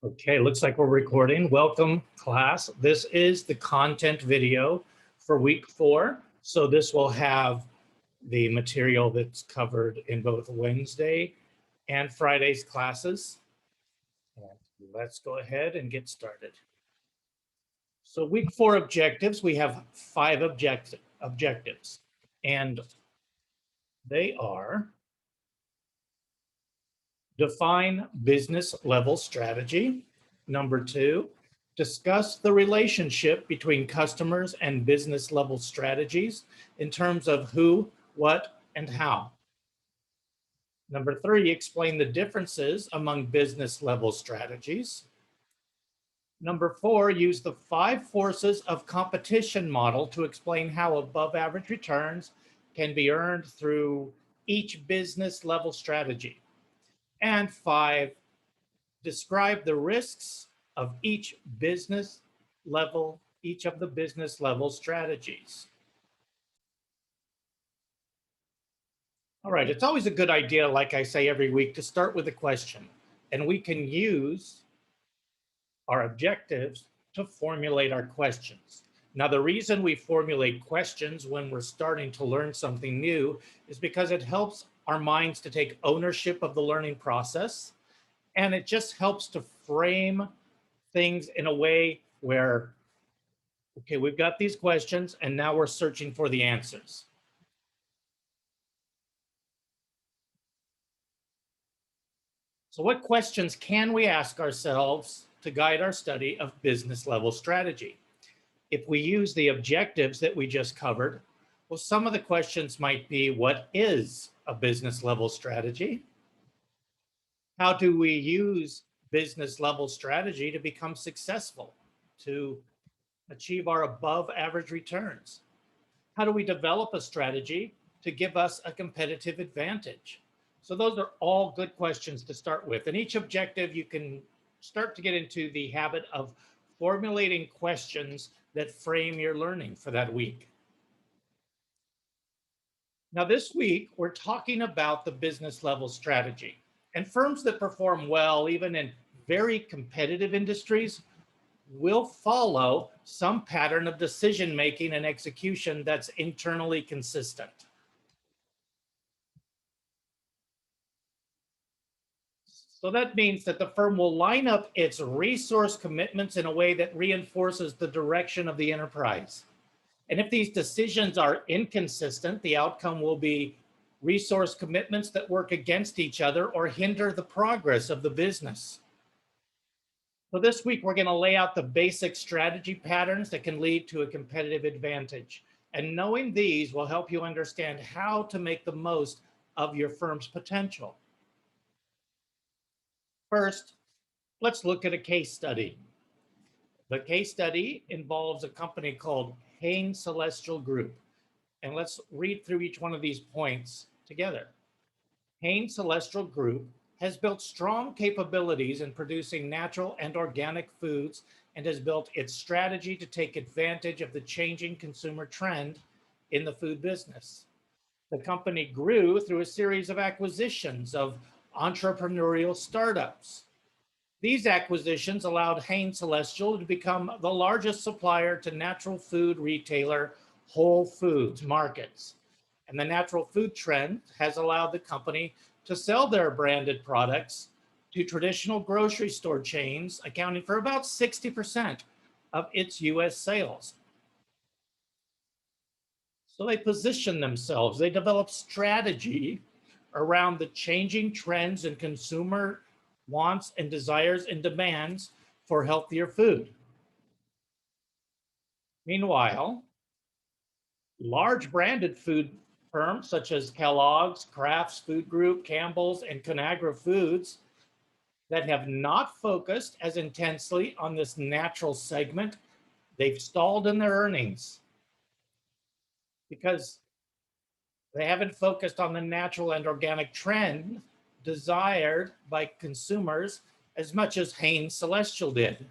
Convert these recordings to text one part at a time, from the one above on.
Okay, looks like we're recording. Welcome, class. This is the content video for week 4. So this will have the material that's covered in both Wednesday and Friday's classes. Let's go ahead and get started. So week 4 objectives, we have 5 objectives, and they are: define business level strategy. Number 2, discuss the relationship between customers and business level strategies in terms of who, what, and how. Number 3, explain the differences among business level strategies. Number 4, use the 5 forces of competition model to explain how above average returns can be earned through each business level strategy. And 5, describe the risks of each of the business level strategies. All right, it's always a good idea, like I say every week, to start with a question, and we can use our objectives to formulate our questions. Now, the reason we formulate questions when we're starting to learn something new is because it helps our minds to take ownership of the learning process. And it just helps to frame things in a way where, okay, we've got these questions and now we're searching for the answers. So what questions can we ask ourselves to guide our study of business level strategy? If we use the objectives that we just covered, well, some of the questions might be, what is a business level strategy? How do we use business level strategy to become successful, to achieve our above average returns? How do we develop a strategy to give us a competitive advantage? So those are all good questions to start with. And each objective, you can start to get into the habit of formulating questions that frame your learning for that week. Now, this week, we're talking about the business level strategy. And firms that perform well, even in very competitive industries, will follow some pattern of decision making and execution that's internally consistent. So that means that the firm will line up its resource commitments in a way that reinforces the direction of the enterprise. And if these decisions are inconsistent, the outcome will be resource commitments that work against each other or hinder the progress of the business. So this week, we're going to lay out the basic strategy patterns that can lead to a competitive advantage. And knowing these will help you understand how to make the most of your firm's potential. First, let's look at a case study. The case study involves a company called Hain Celestial Group. And let's read through each one of these points together. Hain Celestial Group has built strong capabilities in producing natural and organic foods and has built its strategy to take advantage of the changing consumer trend in the food business. The company grew through a series of acquisitions of entrepreneurial startups. These acquisitions allowed Hain Celestial to become the largest supplier to natural food retailer Whole Foods Markets. And the natural food trend has allowed the company to sell their branded products to traditional grocery store chains, accounting for about 60% of its US sales. So they position themselves, they develop strategy around the changing trends in consumer wants and desires and demands for healthier food. Meanwhile, large branded food firms such as Kellogg's, Kraft's Food Group, Campbell's, and Conagra Foods that have not focused as intensely on this natural segment, they've stalled in their earnings because they haven't focused on the natural and organic trend desired by consumers as much as Hain Celestial did.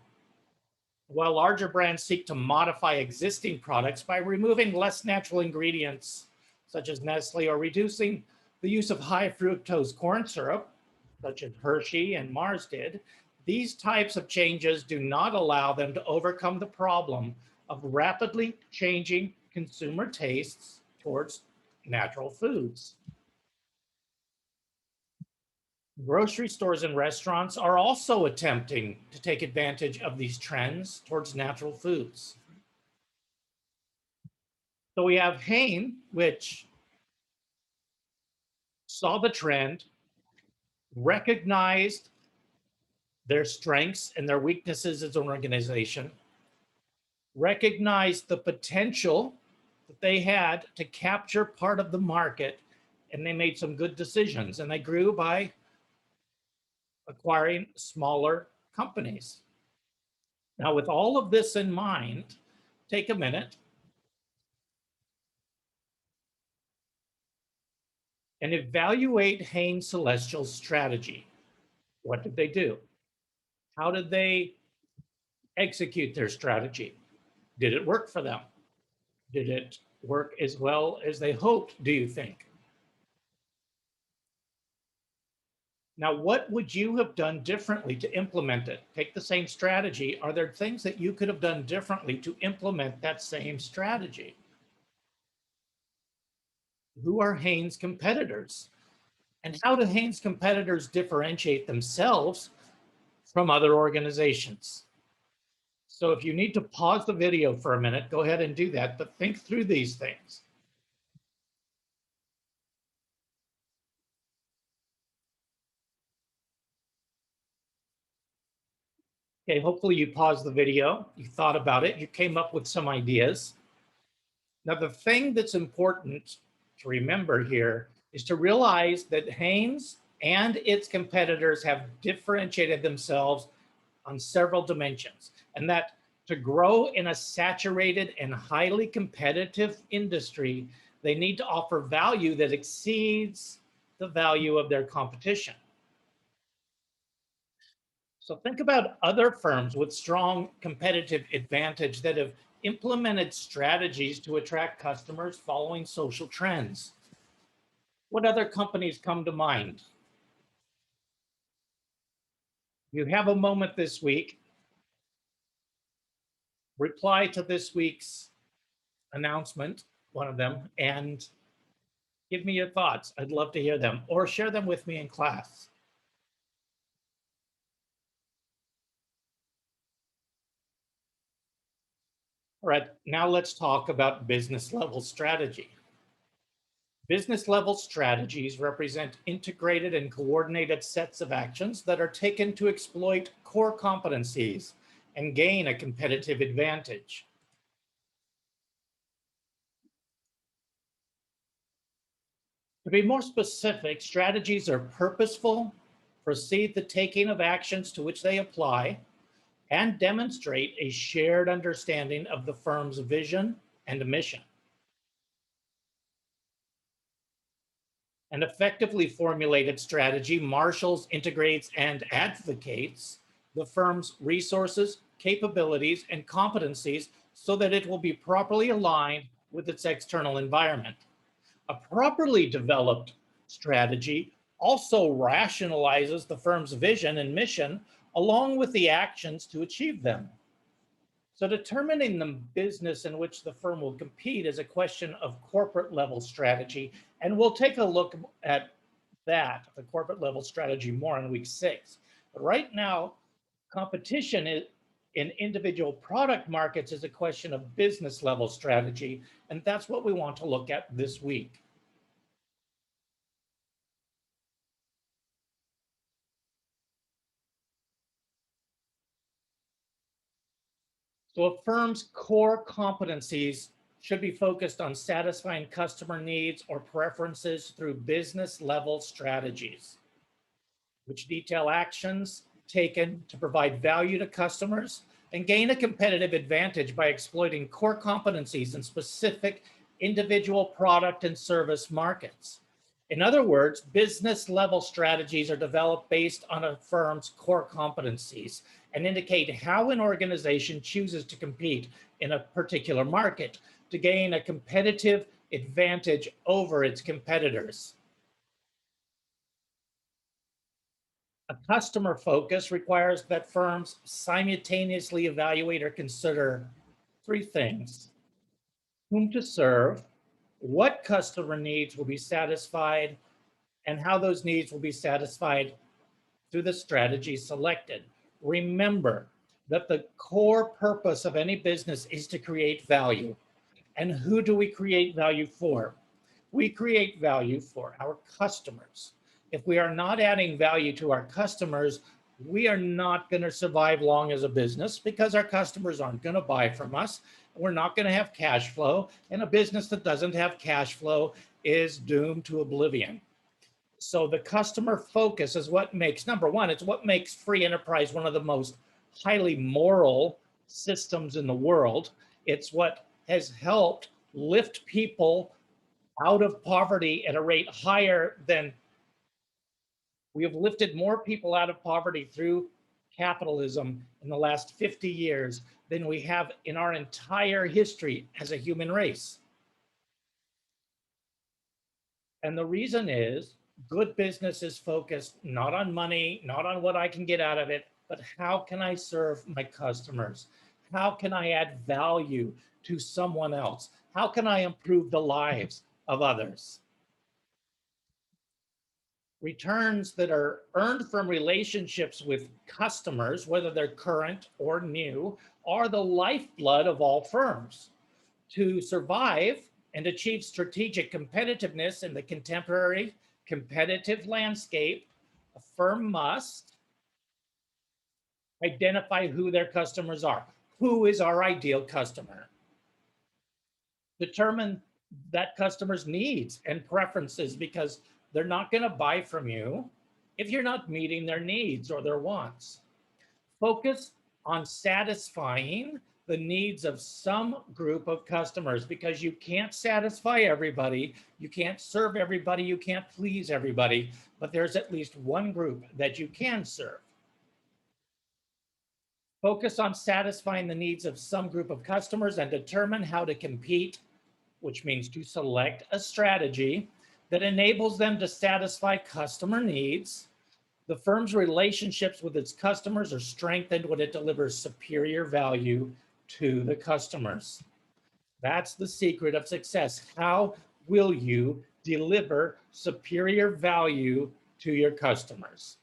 While larger brands seek to modify existing products by removing less natural ingredients, such as Nestle, or reducing the use of high fructose corn syrup, such as Hershey and Mars did, These types of changes do not allow them to overcome the problem of rapidly changing consumer tastes towards natural foods. Grocery stores and restaurants are also attempting to take advantage of these trends towards natural foods. So we have Hain, which saw the trend, recognized their strengths and their weaknesses as an organization, recognized the potential that they had to capture part of the market, and they made some good decisions. And they grew by acquiring smaller companies. Now, with all of this in mind, take a minute and evaluate Hain Celestial's strategy. What did they do? How did they execute their strategy? Did it work for them? Did it work as well as they hoped, do you think? Now, what would you have done differently to implement it? Take the same strategy. Are there things that you could have done differently to implement that same strategy? Who are Hain's competitors? And how do Hain's competitors differentiate themselves from other organizations? So if you need to pause the video for a minute, go ahead and do that, but think through these things. Okay, hopefully you paused the video, you thought about it, you came up with some ideas. Now, the thing that's important to remember here is to realize that Hain's and its competitors have differentiated themselves on several dimensions, and that to grow in a saturated and highly competitive industry, they need to offer value that exceeds the value of their competition. So think about other firms with strong competitive advantage that have implemented strategies to attract customers following social trends. What other companies come to mind? You have a moment this week, reply to this week's announcement, one of them, and give me your thoughts. I'd love to hear them, or share them with me in class. All right, now let's talk about business level strategy. Business level strategies represent integrated and coordinated sets of actions that are taken to exploit core competencies and gain a competitive advantage. To be more specific, strategies are purposeful, precede the taking of actions to which they apply, and demonstrate a shared understanding of the firm's vision and mission. An effectively formulated strategy marshals, integrates, and advocates the firm's resources, capabilities, and competencies so that it will be properly aligned with its external environment. A properly developed strategy also rationalizes the firm's vision and mission along with the actions to achieve them. So determining the business in which the firm will compete is a question of corporate level strategy. And we'll take a look at that, the corporate level strategy, more in week 6. But right now, competition in individual product markets is a question of business level strategy. And that's what we want to look at this week. So a firm's core competencies should be focused on satisfying customer needs or preferences through business level strategies, which detail actions taken to provide value to customers and gain a competitive advantage by exploiting core competencies in specific individual product and service markets. In other words, business level strategies are developed based on a firm's core competencies and indicate how an organization chooses to compete in a particular market to gain a competitive advantage over its competitors. A customer focus requires that firms simultaneously evaluate or consider three things: whom to serve, what customer needs will be satisfied, and how those needs will be satisfied through the strategy selected. Remember that the core purpose of any business is to create value. And who do we create value for? We create value for our customers. If we are not adding value to our customers, we are not going to survive long as a business because our customers aren't going to buy from us. We're not going to have cash flow. And a business that doesn't have cash flow is doomed to oblivion. So the customer focus is what makes, number one, it's what makes free enterprise one of the most highly moral systems in the world. It's what has helped lift people out of poverty at a rate higher than we have lifted more people out of poverty through capitalism in the last 50 years than we have in our entire history as a human race. And the reason is good business is focused not on money, not on what I can get out of it, but how can I serve my customers? How can I add value to someone else? How can I improve the lives of others? Returns that are earned from relationships with customers, whether they're current or new, are the lifeblood of all firms. To survive and achieve strategic competitiveness in the contemporary competitive landscape, a firm must identify who their customers are. Who is our ideal customer? Determine that customer's needs and preferences, because they're not going to buy from you if you're not meeting their needs or their wants. Focus on satisfying the needs of some group of customers, because you can't satisfy everybody, you can't serve everybody, you can't please everybody, but there's at least one group that you can serve. Focus on satisfying the needs of some group of customers and determine how to compete, which means to select a strategy that enables them to satisfy customer needs. The firm's relationships with its customers are strengthened when it delivers superior value to the customers. That's the secret of success. How will you deliver superior value to your customers?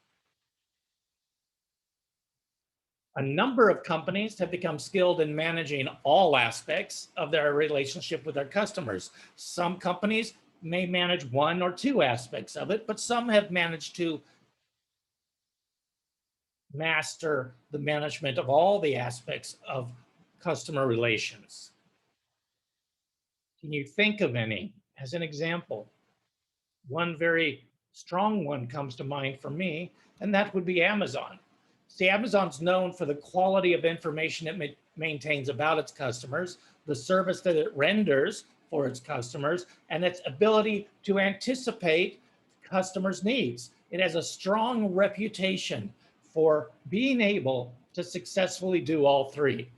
A number of companies have become skilled in managing all aspects of their relationship with their customers. Some companies may manage one or two aspects of it, but some have managed to master the management of all the aspects of customer relations. Can you think of any as an example? One very strong one comes to mind for me, and that would be Amazon. See, Amazon's known for the quality of information it maintains about its customers, the service that it renders for its customers, and its ability to anticipate customers' needs. It has a strong reputation for being able to successfully do all three.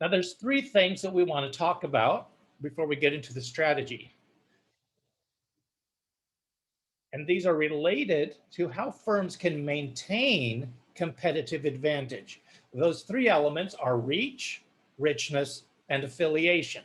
Now, there's three things that we want to talk about before we get into the strategy. And these are related to how firms can maintain competitive advantage. Those three elements are reach, richness, and affiliation.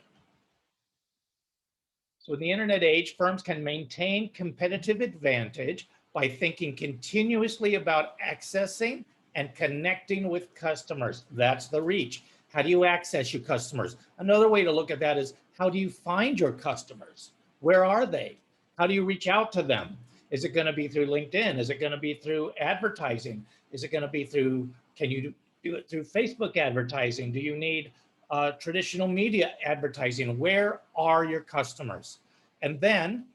So in the internet age, firms can maintain competitive advantage by thinking continuously about accessing and connecting with customers. That's the reach. How do you access your customers? Another way to look at that is, how do you find your customers? Where are they? How do you reach out to them? Is it going to be through LinkedIn? Is it going to be through advertising? Is it going to be through, can you do it through Facebook advertising? Do you need traditional media advertising? Where are your customers? And then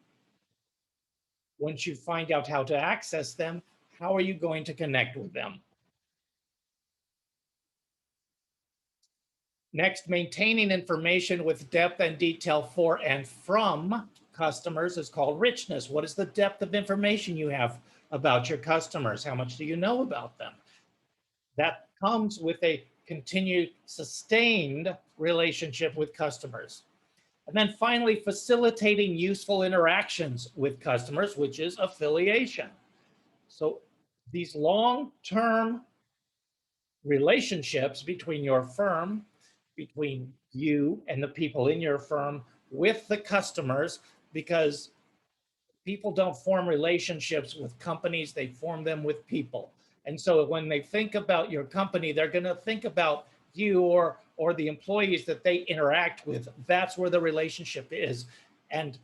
once you find out how to access them, how are you going to connect with them? Next, maintaining information with depth and detail for and from customers is called richness. What is the depth of information you have about your customers? How much do you know about them? That comes with a continued, sustained relationship with customers. And then finally, facilitating useful interactions with customers, which is affiliation. So these long-term relationships between your firm, between you and the people in your firm, with the customers, because people don't form relationships with companies, they form them with people. And so when they think about your company, they're going to think about you or the employees that they interact with. That's where the relationship is. And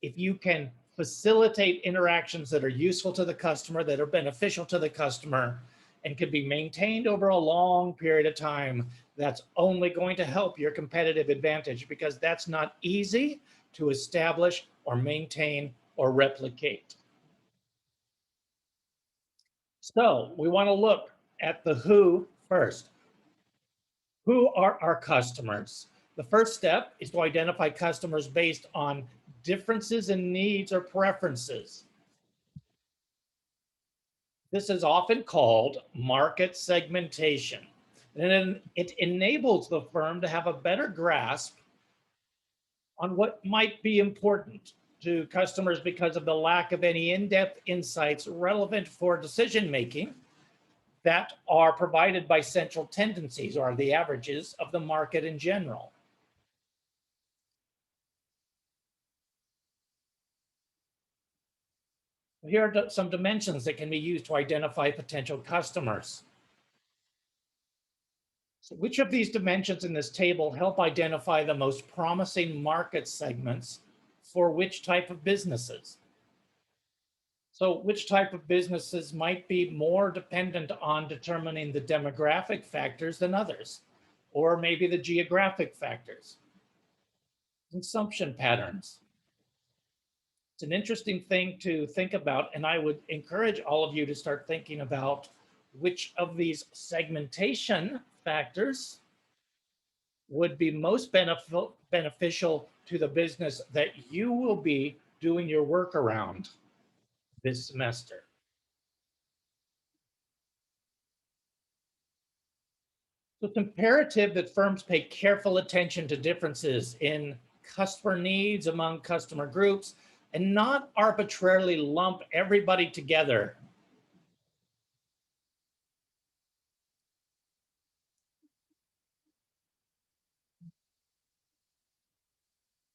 if you can facilitate interactions that are useful to the customer, that are beneficial to the customer, and can be maintained over a long period of time, that's only going to help your competitive advantage, because that's not easy to establish or maintain or replicate. So we want to look at the who first. Who are our customers? The first step is to identify customers based on differences in needs or preferences. This is often called market segmentation, and it enables the firm to have a better grasp on what might be important to customers because of the lack of any in-depth insights relevant for decision making that are provided by central tendencies, or the averages of the market in general. Here are some dimensions that can be used to identify potential customers. So which of these dimensions in this table help identify the most promising market segments for which type of businesses? So which type of businesses might be more dependent on determining the demographic factors than others, or maybe the geographic factors, consumption patterns. It's an interesting thing to think about, and I would encourage all of you to start thinking about which of these segmentation factors would be most beneficial to the business that you will be doing your work around this semester. So it's imperative that firms pay careful attention to differences in customer needs among customer groups and not arbitrarily lump everybody together.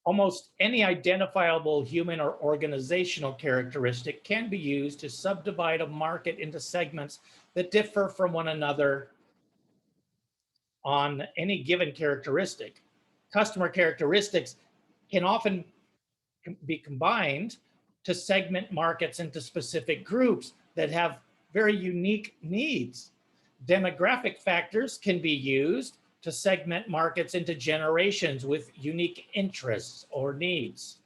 Almost any identifiable human or organizational characteristic can be used to subdivide a market into segments that differ from one another on any given characteristic. Customer characteristics can often be combined to segment markets into specific groups that have very unique needs. Demographic factors can be used to segment markets into generations with unique interests or needs.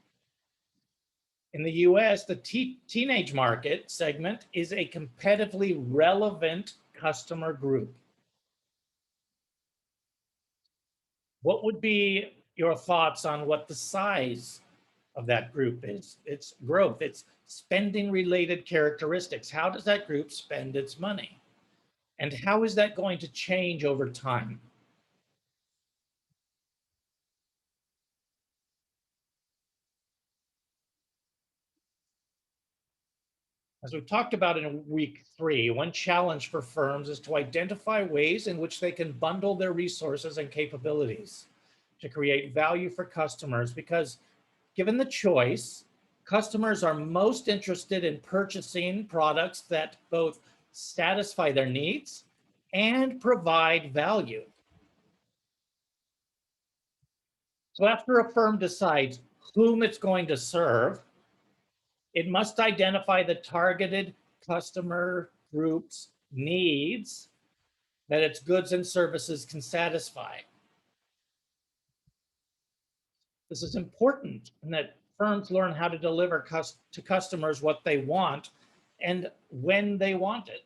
In the US, the teenage market segment is a competitively relevant customer group. What would be your thoughts on what the size of that group is? Its growth, its spending related characteristics. How does that group spend its money? And how is that going to change over time? As we talked about in week 3, one challenge for firms is to identify ways in which they can bundle their resources and capabilities to create value for customers, because given the choice, customers are most interested in purchasing products that both satisfy their needs and provide value. So after a firm decides whom it's going to serve, it must identify the targeted customer group's needs that its goods and services can satisfy. This is important in that firms learn how to deliver to customers what they want and when they want it.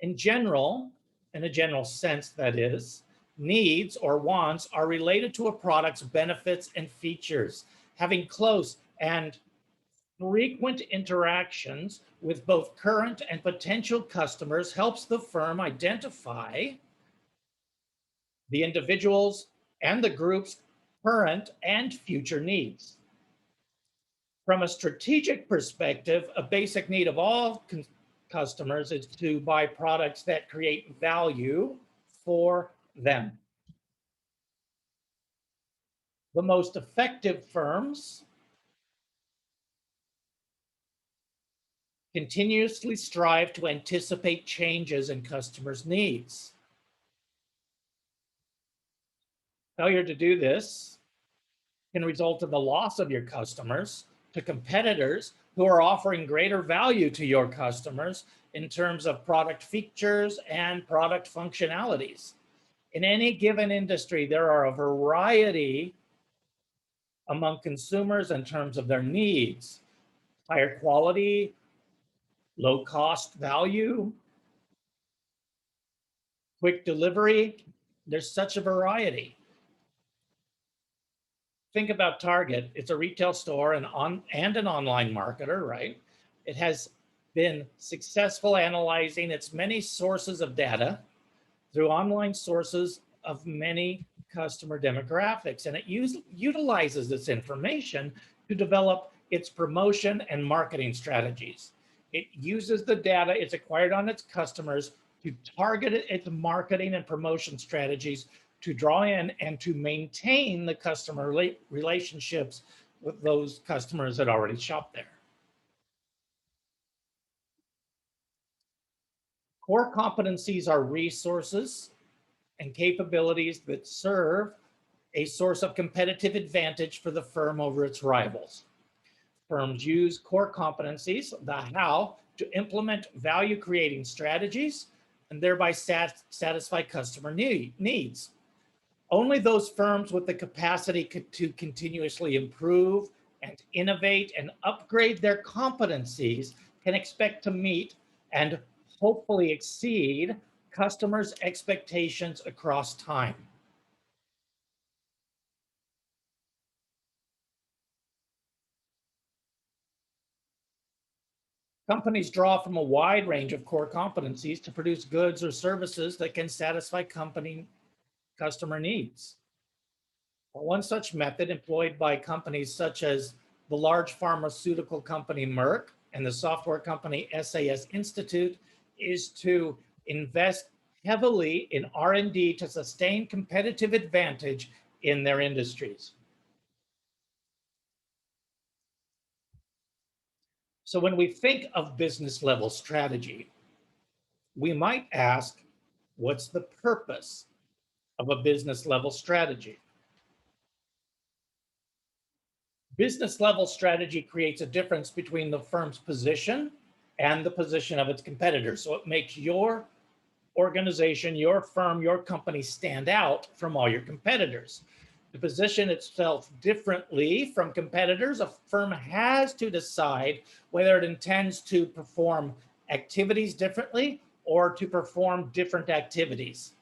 In general, in a general sense, that is, needs or wants are related to a product's benefits and features. Having close and frequent interactions with both current and potential customers helps the firm identify the individuals and the groups current and future needs. From a strategic perspective, a basic need of all customers is to buy products that create value for them. The most effective firms continuously strive to anticipate changes in customers' needs. Failure to do this can result in the loss of your customers to competitors who are offering greater value to your customers in terms of product features and product functionalities. In any given industry, there are a variety among consumers in terms of their needs: higher quality, low cost value, quick delivery. There's such a variety. Think about Target. It's a retail store and an online marketer, right? It has been successful analyzing its many sources of data through online sources of many customer demographics, and it utilizes this information to develop its promotion and marketing strategies. It uses the data it's acquired on its customers to target its marketing and promotion strategies to draw in and to maintain the customer relationships with those customers that already shop there. Core competencies are resources and capabilities that serve a source of competitive advantage for the firm over its rivals. Firms use core competencies, the how, to implement value creating strategies and thereby satisfy customer needs. Only those firms with the capacity to continuously improve and innovate and upgrade their competencies can expect to meet and hopefully exceed customers' expectations across time. Companies draw from a wide range of core competencies to produce goods or services that can satisfy company customer needs. One such method employed by companies such as the large pharmaceutical company Merck and the software company SAS Institute is to invest heavily in R&D to sustain competitive advantage in their industries. So when we think of business level strategy, we might ask, what's the purpose of a business level strategy? Business level strategy creates a difference between the firm's position and the position of its competitors. So it makes your organization, your firm, your company stand out from all your competitors. To position itself differently from competitors, a firm has to decide whether it intends to perform activities differently or to perform different activities.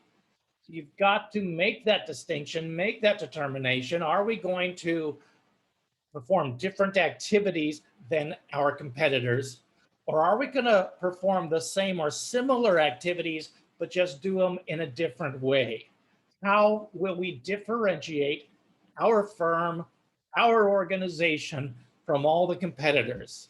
So you've got to make that distinction, make that determination. Are we going to perform different activities than our competitors? Or are we going to perform the same or similar activities, but just do them in a different way? How will we differentiate our firm, our organization from all the competitors?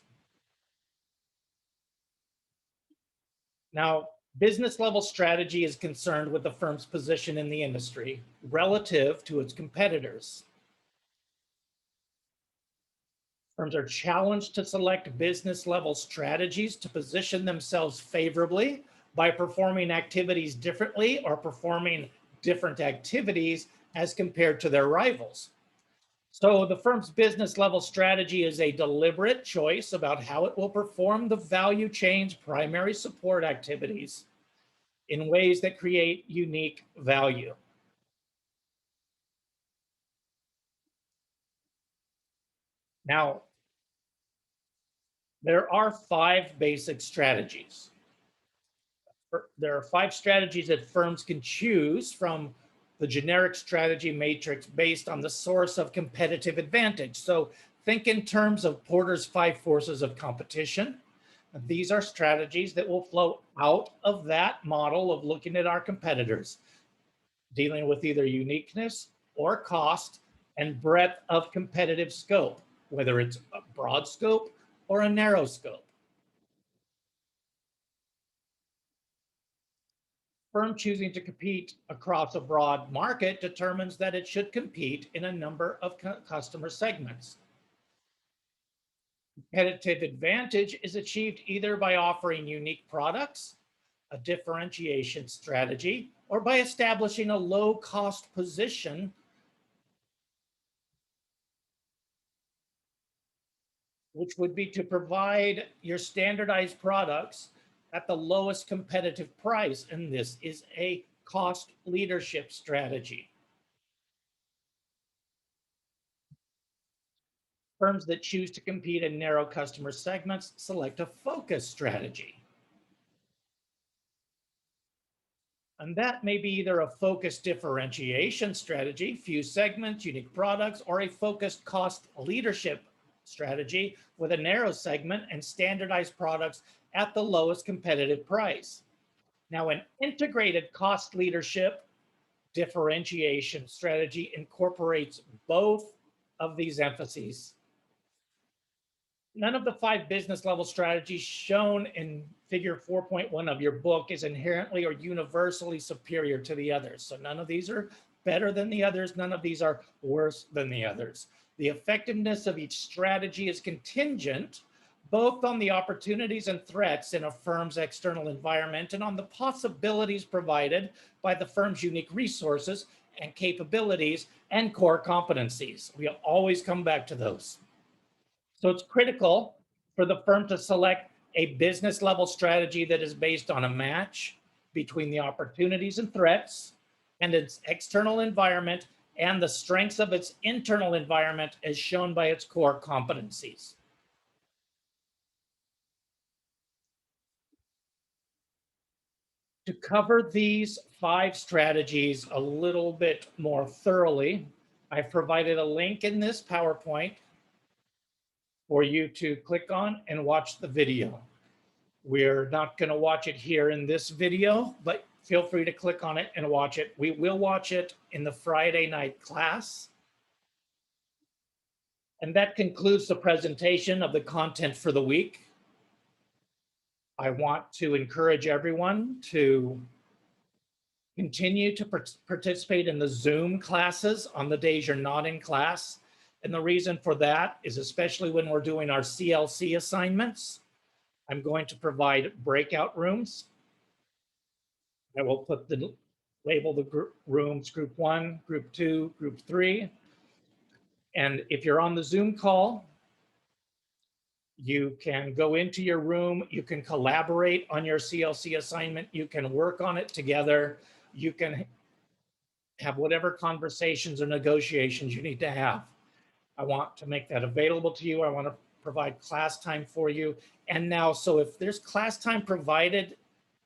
Now, business level strategy is concerned with the firm's position in the industry relative to its competitors. Firms are challenged to select business level strategies to position themselves favorably by performing activities differently or performing different activities as compared to their rivals. So the firm's business level strategy is a deliberate choice about how it will perform the value chain's primary support activities in ways that create unique value. Now, there are 5 basic strategies. There are 5 strategies that firms can choose from the generic strategy matrix based on the source of competitive advantage. So think in terms of Porter's 5 forces of competition. These are strategies that will flow out of that model of looking at our competitors, dealing with either uniqueness or cost and breadth of competitive scope, whether it's a broad scope or a narrow scope. Firm choosing to compete across a broad market determines that it should compete in a number of customer segments. Competitive advantage is achieved either by offering unique products, a differentiation strategy, or by establishing a low cost position, which would be to provide your standardized products at the lowest competitive price. And this is a cost leadership strategy. Firms that choose to compete in narrow customer segments select a focus strategy. And that may be either a focused differentiation strategy, few segments, unique products, or a focused cost leadership strategy with a narrow segment and standardized products at the lowest competitive price. Now, an integrated cost leadership differentiation strategy incorporates both of these emphases. None of the 5 business level strategies shown in figure 4.1 of your book is inherently or universally superior to the others. So none of these are better than the others. None of these are worse than the others. The effectiveness of each strategy is contingent both on the opportunities and threats in a firm's external environment and on the possibilities provided by the firm's unique resources and capabilities and core competencies. We always come back to those. So it's critical for the firm to select a business level strategy that is based on a match between the opportunities and threats and its external environment and the strengths of its internal environment as shown by its core competencies. To cover these 5 strategies a little bit more thoroughly, I've provided a link in this PowerPoint for you to click on and watch the video. We're not going to watch it here in this video, but feel free to click on it and watch it. We will watch it in the Friday night class. And that concludes the presentation of the content for the week. I want to encourage everyone to continue to participate in the Zoom classes on the days you're not in class. And the reason for that is especially when we're doing our CLC assignments, I'm going to provide breakout rooms. I will put the label the rooms group 1, group 2, group 3. And if you're on the Zoom call, you can go into your room, you can collaborate on your CLC assignment, you can work on it together, you can have whatever conversations or negotiations you need to have. I want to make that available to you. I want to provide class time for you. And now, so if there's class time provided,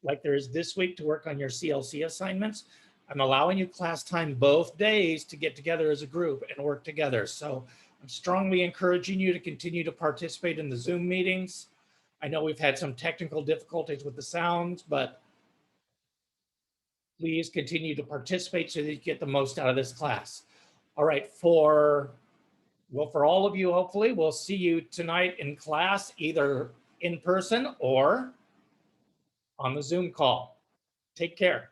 like there is this week to work on your CLC assignments, I'm allowing you class time both days to get together as a group and work together. So I'm strongly encouraging you to continue to participate in the Zoom meetings. I know we've had some technical difficulties with the sounds, but please continue to participate so that you get the most out of this class. All right, for all of you, hopefully, we'll see you tonight in class, either in person or on the Zoom call. Take care.